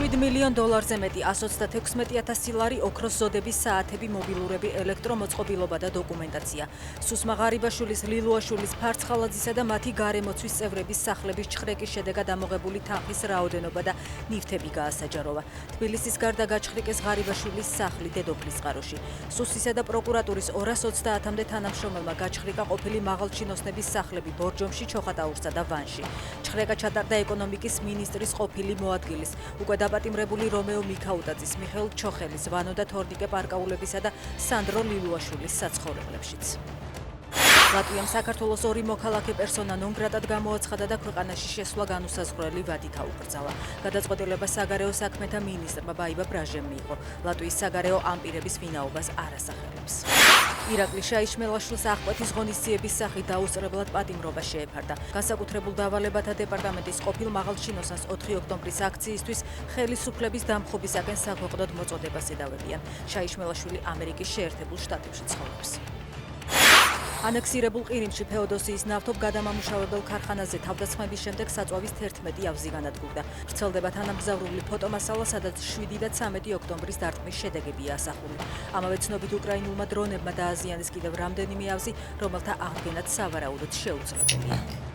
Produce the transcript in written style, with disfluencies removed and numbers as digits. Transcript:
$7 მილიონ მეტი 136,000 ლარი ოქროს ზოდების საათები, მობილურები, ელექტრომოწყობილობა და დოკუმენტაცია. სუსმა ღარიბაშვილის, ლილუაშვილის, ფარცხალაძისა და მათი გარემოცვის წევრების სახლების ჩხრეკის შედეგად ამოღებული თანხის რაოდენობა და ნივთები გაასაჯაროვა. თბილისის გარდა გაჩხრიკეს ღარიბაშვილის სახლი დედოფლის წყაროში. სუსისა და პროკურატურის 230-მდე თანამშრომელმა გაჩხრიკა ყოფილი მაღალჩინოსნების სახლები ბორჯომში, ჩოხატაურსა და ვანში. ჩხრეკა ჩატარდა ეკონომიკის მინისტრის ყოფილი მოადგილის, უკვე დაპატიმრებული რომეო მიქაუტაძის, მიხეილ ჩოხელის, ვანო და თორნიკე პარკაულებისა და სანდრო ლილუაშვილის საცხოვრებლებშიც. ლატვიამ საქართველოს ორი მოქალაქე პერსონა ნონ გრატად გამოაცხადა და ქვეყანაში შესვლა განუსაზღვრელი ვადით აუკრძალა. გადაწყვეტილება საგარეო საქმეთა მინისტრმა ბაიბა ბრაჟემ მიიღო. ლატვიის საგარეო ამ პირების ვინაობას არ ასახელებს. ირაკლი შაიშმელაშვილს აღკვეთის ღონისძიების სახით დაუსწრებლად პატიმრობა შეეფარდა. განსაკუთრებულ დავალებათა დეპარტამენტის ყოფილ მაღალჩინოსნას 4 ოქტომბრის აქციისთვის ხელისუფლების დამხობისაკენ საქვეყნოდ მოწოდებას ედავებიან. შაიშმელაშვილი ამერიკის შეერთებულ შტატებში ცხოვრობს. ანექსირებულ ყირიმში ფეოდოსიის ნავთობგადამამუშავებელ ქარხანაზე თავდასხმების შემდეგ საწვავის 11 ავზი განადგურდა. ვრცელდება თანამგზავრული ფოტომასალა, სადაც 7 და 13 ოქტომბრის დარტყმის შედეგებია ასახული. ამავე ცნობით უკრაინულმა დრონებმა დააზიანეს კიდევ რამდენიმე ავზი, რომელთა აღდგენაც სავარაუდოდ შეუძლებელია.